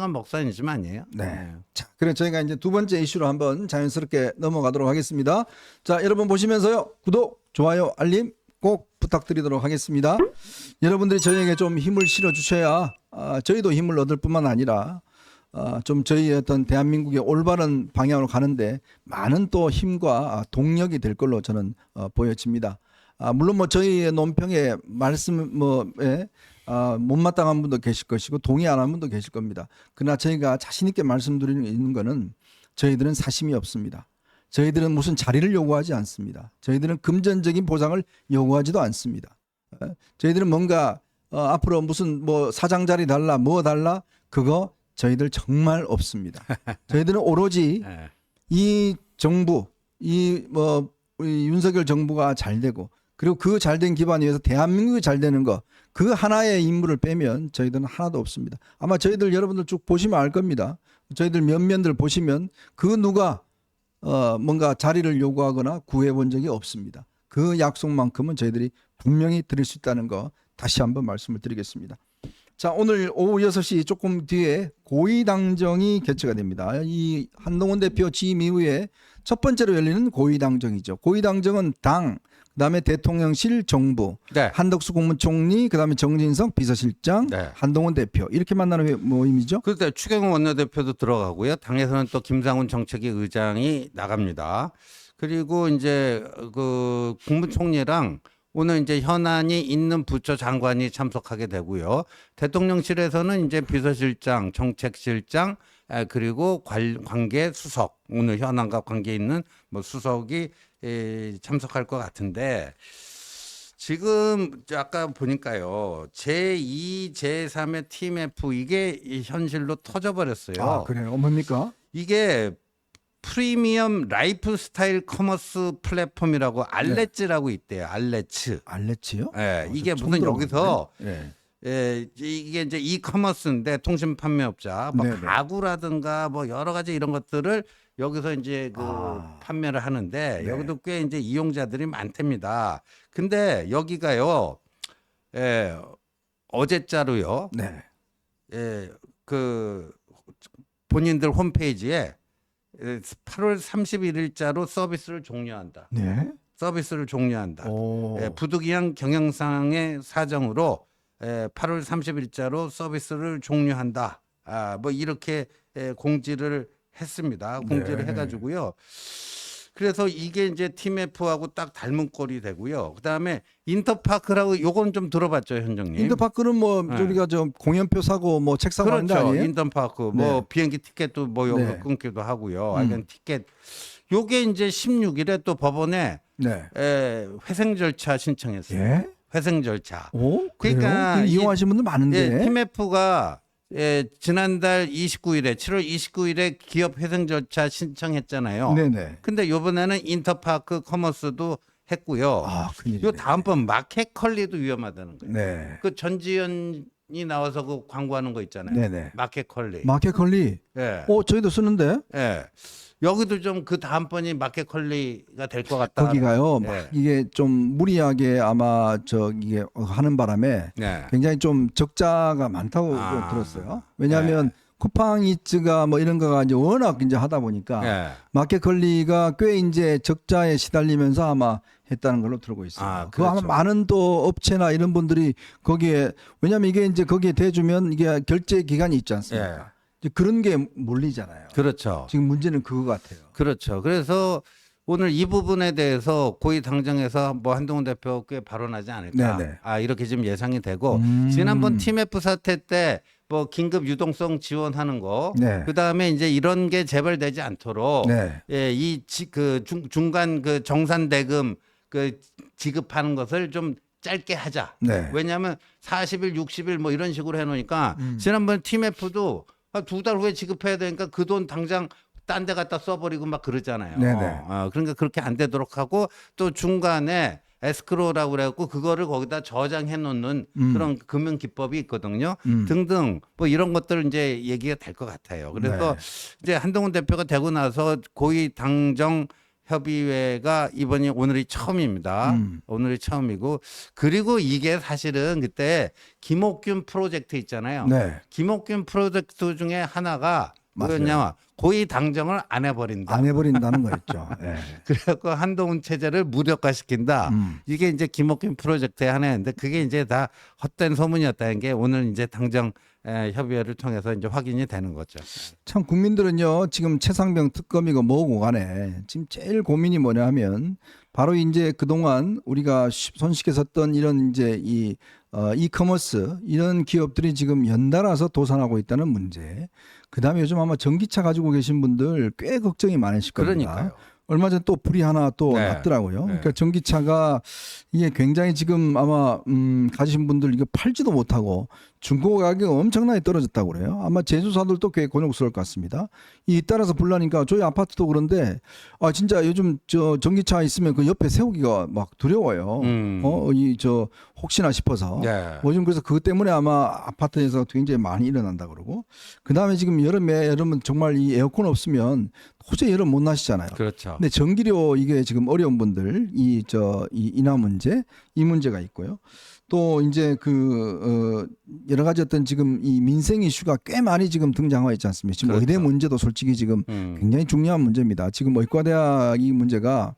목사님 아니에요? 네. 자, 그래 저희가 이제 두 번째 이슈로 한번 자연스럽게 넘어가도록 하겠습니다. 자, 여러분 보시면서요. 구독, 좋아요, 알림 꼭 부탁드리도록 하겠습니다. 여러분들이 저희에게 좀 힘을 실어 주셔야 저희도 힘을 얻을 뿐만 아니라 좀 저희 어떤 대한민국의 올바른 방향으로 가는데 많은 또 힘과 동력이 될 걸로 저는 보여집니다. 물론 뭐 저희의 논평에 말씀 못마땅한 분도 계실 것이고 동의 안 하는 분도 계실 겁니다. 그러나 저희가 자신 있게 말씀드리는 것은 저희들은 사심이 없습니다. 저희들은 무슨 자리를 요구하지 않습니다. 저희들은 금전적인 보상을 요구하지도 않습니다. 저희들은 뭔가 앞으로 무슨 뭐 사장 자리 달라 뭐 달라 그거 저희들 정말 없습니다. 저희들은 오로지 이 정부 이 윤석열 정부가 잘 되고 그리고 그 잘된 기반 위에서 대한민국이 잘 되는 거 그 하나의 인물을 빼면 저희들은 하나도 없습니다. 아마 저희들 여러분들 쭉 보시면 알 겁니다. 저희들 면면들 보시면 그 누가 뭔가 자리를 요구하거나 구해본 적이 없습니다. 그 약속만큼은 저희들이 분명히 드릴 수 있다는 거 다시 한번 말씀을 드리겠습니다. 자, 오늘 오후 6시 조금 뒤에 고위당정이 개최가 됩니다. 이 한동훈 대표 취임 이후에 첫 번째로 열리는 고위당정이죠. 고위당정은 당, 그다음에 대통령실 정부, 네. 한덕수 국무총리, 그다음에 정진석 비서실장, 네. 한동훈 대표 이렇게 만나는 모임이죠. 그때 추경호 원내대표도 들어가고요. 당에서는 또 김상훈 정책위 의장이 나갑니다. 그리고 이제 그 국무총리랑 오늘 이제 현안이 있는 부처 장관이 참석하게 되고요. 대통령실에서는 이제 비서실장, 정책실장, 그리고 관계 수석, 오늘 현안과 관계 있는 뭐 수석이 참석할 것 같은데 지금 아까 보니까요. 제2, 제3의 TMF 이게 현실로 터져버렸어요. 아, 그래요? 뭡니까? 이게 프리미엄 라이프 스타일 커머스 플랫폼이라고 알레츠라고 있대요. 알레츠. 알레츠요? 예, 이게 처음 무슨 들어보는데? 여기서 네. 이게 이제 이커머스인데 통신 판매업자 뭐 네네. 가구라든가 뭐 여러 가지 이런 것들을 여기서 이제 그 판매를 하는데 네. 여기도 꽤 이제 이용자들이 많답니다. 근데 여기가요. 어제자로요. 네. 그 본인들 홈페이지에 8월 31일자로 서비스를 종료한다. 네. 서비스를 종료한다. 오. 부득이한 경영상의 사정으로 8월 30일자로 서비스를 종료한다. 뭐 이렇게 공지를 했습니다. 공지를 네. 해가지고요. 그래서 이게 이제 TMF하고 딱 닮은 꼴이 되고요. 그다음에 인터파크라고 요건 좀 들어봤죠, 현정님? 인터파크는 뭐 네. 우리가 좀 공연표 사고 뭐 책 사고 하는 데 그렇죠. 아니에요? 인터파크 뭐 네. 비행기 티켓도 뭐 요거 네. 끊기도 하고요. 아니면 티켓 요게 이제 16일에 또 법원에 네. 회생 절차 신청했어요. 예? 회생 절차. 오? 그러니까 그래요? 이용하시는 분들 많은데. TMF가 지난달 29일에 7월 29일에 기업 회생 절차 신청했잖아요. 네네. 근데 이번에는 인터파크 커머스도 했고요. 아, 큰일이네. 요 다음번 마켓컬리도 위험하다는 거예요. 네. 그 전지현이 나와서 그 광고하는 거 있잖아요. 네네. 마켓컬리. 마켓컬리. 예. 저희도 쓰는데. 예. 여기도 좀 그 다음번이 마켓컬리가 될 것 같다. 거기가요. 예. 막 이게 좀 무리하게 아마 이게 하는 바람에 네. 굉장히 좀 적자가 많다고 들었어요. 왜냐하면 쿠팡이츠가 뭐 이런 거가 이제 워낙 이제 하다 보니까 예. 마켓컬리가 꽤 이제 적자에 시달리면서 아마 했다는 걸로 들고 있어요. 그 아마 그렇죠. 많은 또 업체나 이런 분들이 거기에 왜냐하면 이게 이제 거기에 대주면 이게 결제 기간이 있지 않습니까? 이제 그런 게 몰리잖아요. 그렇죠. 지금 문제는 그거 같아요. 그렇죠. 그래서 오늘 이 부분에 대해서 고위 당정에서 뭐 한동훈 대표 꽤 발언하지 않을까. 네네. 이렇게 지금 예상이 되고 지난번 TMF 사태 때 뭐 긴급 유동성 지원하는 거, 네. 그 다음에 이제 이런 게 재발되지 않도록 네. 중간 그 정산 대금 그 지급하는 것을 좀 짧게 하자. 네. 왜냐하면 40일, 60일 뭐 이런 식으로 해놓으니까 지난번 TMF도 2달 후에 지급해야 되니까 그 돈 당장 딴 데 갖다 써버리고 막 그러잖아요. 네네. 그러니까 그렇게 안 되도록 하고 또 중간에 에스크로라고 그래갖고 그거를 거기다 저장해 놓는 그런 금융 기법이 있거든요. 등등 뭐 이런 것들 이제 얘기가 될 것 같아요. 그래서 이제 한동훈 대표가 되고 나서 고위 당정 협의회가 이번이 오늘이 처음입니다. 오늘이 처음이고 그리고 이게 사실은 그때 김옥균 프로젝트 있잖아요. 네. 김옥균 프로젝트 중에 하나가 맞아요. 뭐였냐면 고위 당정을 안 해버린다. 안 해버린다는 거였죠. 예. 그래갖고 한동훈 체제를 무력화시킨다. 이게 이제 김옥균 프로젝트의 하나였는데 그게 이제 다 헛된 소문이었다는 게 오늘 이제 당정 협의회를 통해서 이제 확인이 되는 거죠. 참 국민들은요 지금 최상병 특검이고 뭐고 간에 지금 제일 고민이 뭐냐면 바로 이제 그동안 우리가 손쉽게 썼던 이런 이제 이 이커머스 이런 기업들이 지금 연달아서 도산하고 있다는 문제. 그다음에 요즘 아마 전기차 가지고 계신 분들 꽤 걱정이 많으실 겁니다. 그러니까요. 얼마 전에 또 불이 하나 또 네. 났더라고요. 네. 그러니까 전기차가 이게 굉장히 지금 아마 가지신 분들 이거 팔지도 못하고 중고 가격이 엄청나게 떨어졌다고 그래요. 아마 제조사들도 꽤 곤욕스러울 것 같습니다. 이 따라서 불나니까 저희 아파트도 그런데 아 진짜 요즘 저 전기차 있으면 그 옆에 세우기가 막 두려워요. 이 저 혹시나 싶어서. 네. 요즘 그래서 그것 때문에 아마 아파트에서 굉장히 많이 일어난다 그러고 그다음에 지금 여름은 정말 이 에어컨 없으면 도저히 여름 못 나시잖아요. 그렇죠. 근데 전기료 이게 지금 어려운 분들 이 인하 문제 이 문제가 있고요. 또 이제 여러 가지 어떤 지금 이 민생 이슈가 꽤 많이 지금 등장하고 있지 않습니까? 지금 그렇죠. 의대 문제도 솔직히 지금 굉장히 중요한 문제입니다. 지금 의과대학 이 문제가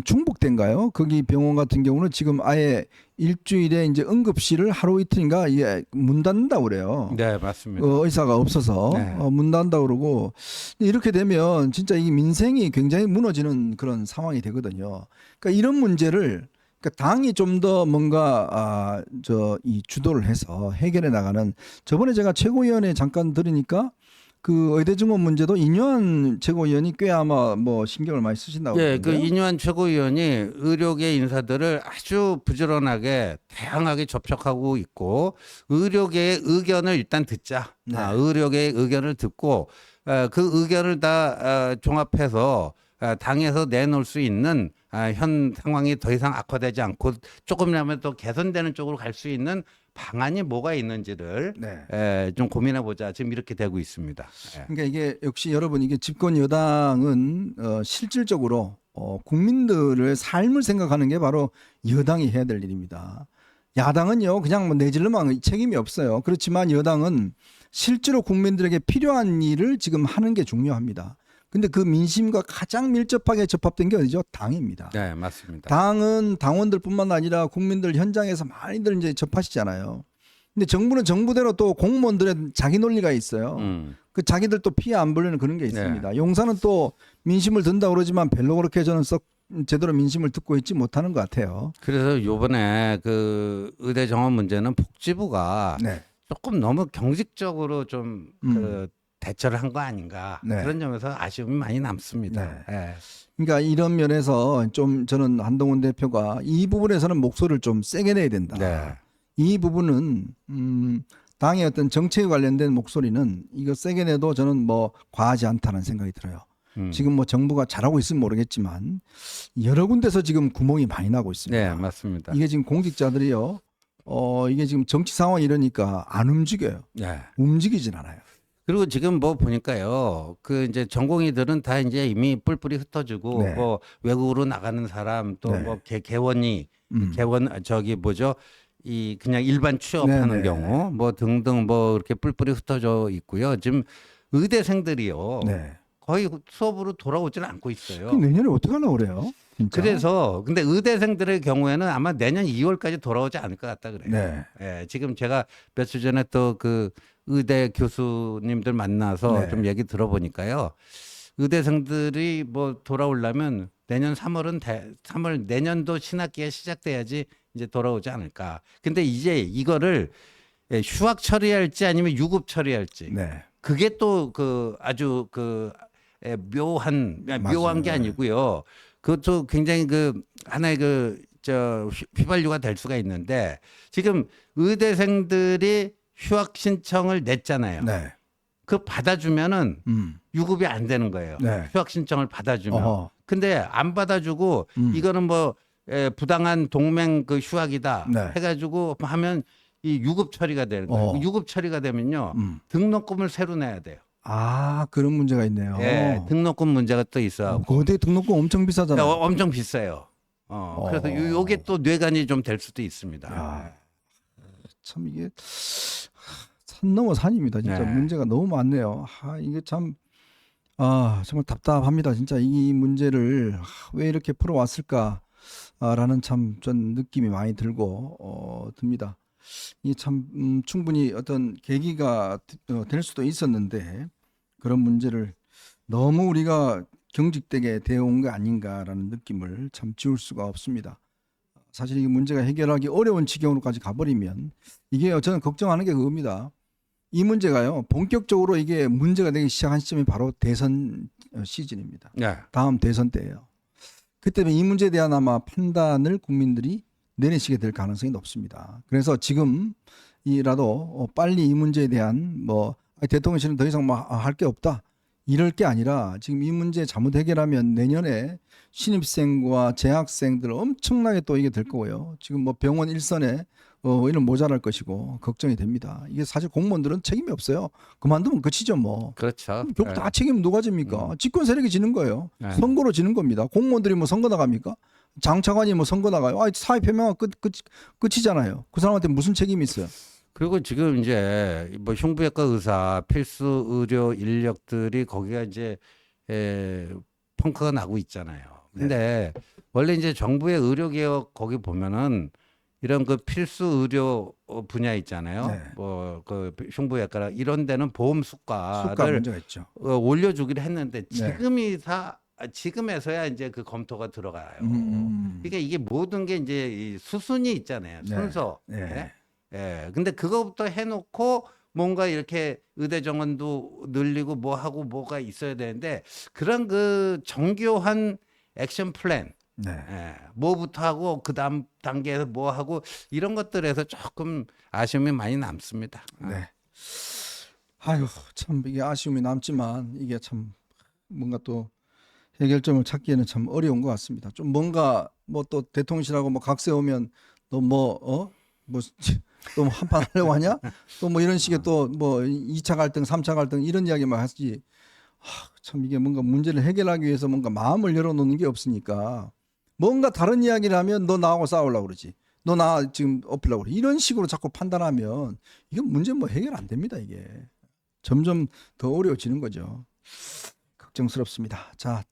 충북대인가요? 거기 병원 같은 경우는 지금 아예 일주일에 이제 응급실을 하루 이틀인가 문 닫는다고 그래요. 네, 맞습니다. 의사가 없어서 네. 문 닫는다고 그러고 이렇게 되면 진짜 이 민생이 굉장히 무너지는 그런 상황이 되거든요. 그러니까 이런 문제를 그러니까 당이 좀 더 뭔가 이 주도를 해서 해결해 나가는 저번에 제가 최고위원회 잠깐 들으니까 그 의대 증원 문제도 이뇨한 최고위원이 꽤 아마 뭐 신경을 많이 쓰신다고 예, 그 그러는데요. 이뇨한 최고위원이 의료계 인사들을 아주 부지런하게 다양하게 접촉하고 있고 의료계의 의견을 일단 듣자. 네. 의료계의 의견을 듣고 그 의견을 다 종합해서 당에서 내놓을 수 있는 현 상황이 더 이상 악화되지 않고 조금이라면 또 개선되는 쪽으로 갈 수 있는 방안이 뭐가 있는지를 네. 좀 고민해 보자. 지금 이렇게 되고 있습니다. 예. 그러니까 이게 역시 여러분 이게 집권 여당은 실질적으로 국민들의 삶을 생각하는 게 바로 여당이 해야 될 일입니다. 야당은요 그냥 뭐 내질러만 책임이 없어요. 그렇지만 여당은 실제로 국민들에게 필요한 일을 지금 하는 게 중요합니다. 근데 그 민심과 가장 밀접하게 접합된 게 어디죠? 당입니다. 네, 맞습니다. 당은 당원들뿐만 아니라 국민들 현장에서 많이들 이제 접하시잖아요. 근데 정부는 정부대로 또 공무원들의 자기 논리가 있어요. 그 자기들 또 피해 안 보려는 그런 게 있습니다. 용사는 또 민심을 든다 그러지만 별로 그렇게 저는 썩 제대로 민심을 듣고 있지 못하는 것 같아요. 그래서 요번에 그 의대 정원 문제는 복지부가 네. 조금 너무 경직적으로 좀 대처를 한 거 아닌가 네. 그런 점에서 아쉬움이 많이 남습니다. 예. 그러니까 이런 면에서 좀 저는 한동훈 대표가 이 부분에서는 목소리를 좀 세게 내야 된다. 네. 이 부분은 당의 어떤 정책에 관련된 목소리는 이거 세게 내도 저는 뭐 과하지 않다는 생각이 들어요. 지금 뭐 정부가 잘하고 있으면 모르겠지만 여러 군데서 지금 구멍이 많이 나고 있습니다. 네, 맞습니다. 이게 지금 공직자들이요. 이게 지금 정치 상황이 이러니까 안 움직여요. 네. 움직이진 않아요. 그리고 지금 뭐 보니까요, 그 이제 전공의들은 다 이제 이미 뿔뿔이 흩어지고 네. 뭐 외국으로 나가는 사람 또 네. 뭐 개원이 저기 뭐죠? 이 그냥 일반 취업하는 네, 경우 뭐 등등 뭐 이렇게 뿔뿔이 흩어져 있고요. 지금 의대생들이요. 네. 거의 수업으로 돌아오지는 않고 있어요. 그 내년에 어떻게 하려고 그래요? 진짜? 그래서 근데 의대생들의 경우에는 아마 내년 2월까지 돌아오지 않을 것 같다 그래요. 네. 예, 지금 제가 며칠 전에 또 그 의대 교수님들 만나서 네. 좀 얘기 들어보니까요. 의대생들이 뭐 돌아오려면 내년 3월 내년도 신학기가 시작돼야지 이제 돌아오지 않을까. 근데 이제 이거를 휴학 처리할지 아니면 유급 처리할지. 네. 그게 또 그 아주 그 묘한 게 맞아요. 아니고요. 그것도 굉장히 그 하나의 휘발유가 될 수가 있는데 지금 의대생들이 휴학 신청을 냈잖아요. 네. 그 받아주면은 유급이 안 되는 거예요. 네. 휴학 신청을 받아주면. 어허. 근데 안 받아주고 이거는 뭐 부당한 동맹 그 휴학이다 네. 해가지고 하면 이 유급 처리가 되는 거예요. 유급 처리가 되면요 등록금을 새로 내야 돼요. 아, 그런 문제가 있네요. 예, 등록금 문제가 또 있어. 거대 등록금 엄청 비싸잖아요. 엄청 비싸요. 그래서 요게 또 뇌관이 좀 될 수도 있습니다. 야, 참 이게 산 넘어 산입니다. 진짜 네. 문제가 너무 많네요. 이게 참 정말 답답합니다. 진짜 이 문제를 왜 이렇게 풀어왔을까라는 참 전 느낌이 많이 들고 듭니다. 이 참 충분히 어떤 계기가 될 수도 있었는데 그런 문제를 너무 우리가 경직되게 되어온 거 아닌가라는 느낌을 참 지울 수가 없습니다. 사실 이 문제가 해결하기 어려운 지경으로까지 가버리면 이게 저는 걱정하는 게 그겁니다. 이 문제가요 본격적으로 이게 문제가 되기 시작한 시점이 바로 대선 시즌입니다. 네. 다음 대선 때예요. 그때는 이 문제에 대한 아마 판단을 국민들이 내리시게 될 가능성이 높습니다. 그래서 지금이라도 빨리 이 문제에 대한 대통령실은 더 이상 할 게 없다 이럴 게 아니라 지금 이 문제 잘못 해결하면 내년에 신입생과 재학생들 엄청나게 또 이게 될 거고요. 지금 병원 일선에 이런 모자랄 것이고 걱정이 됩니다. 이게 사실 공무원들은 책임이 없어요. 그만두면 끝이죠 뭐. 그렇죠. 결국 다 책임 누가 집니까? 집권 세력이 지는 거예요. 네. 선거로 지는 겁니다. 공무원들이 선거 나갑니까? 장차관이 선거 나가요? 사회 표명은 끝이잖아요. 그 사람한테 무슨 책임이 있어요? 그리고 지금 이제 흉부외과 의사 필수 의료 인력들이 거기가 이제 펑크가 나고 있잖아요. 근데 원래 이제 정부의 의료 개혁 거기 보면은 이런 그 필수 의료 분야 있잖아요. 네. 그 흉부외과라 이런 데는 보험 수가 수가를 문제가 있죠. 올려주기로 했는데 네. 지금에서야 이제 그 검토가 들어가요. 음. 그러니까 이게 모든 게 이제 이 수순이 있잖아요. 네. 순서. 네. 예. 근데 그거부터 해놓고 뭔가 이렇게 의대 정원도 늘리고 뭐 하고 뭐가 있어야 되는데 그런 그 정교한 액션 플랜. 네. 예. 뭐부터 하고 그 다음 단계에서 뭐 하고 이런 것들에서 조금 아쉬움이 많이 남습니다. 네. 아유, 참 이게 아쉬움이 남지만 이게 참 뭔가 또 해결점을 찾기에는 참 어려운 것 같습니다. 좀 뭔가 또 대통령실하고 각 세우면 너 또 한판 하려고 하냐? 또 이런 식의 또 2차 갈등, 3차 갈등 이런 이야기만 하지. 참 이게 뭔가 문제를 해결하기 위해서 뭔가 마음을 열어놓는 게 없으니까 뭔가 다른 이야기를 하면 너 나하고 싸우려고 그러지. 너 나 지금 엎으려고 그래. 이런 식으로 자꾸 판단하면 이건 문제 해결 안 됩니다. 이게 점점 더 어려워지는 거죠. 걱정스럽습니다. 자,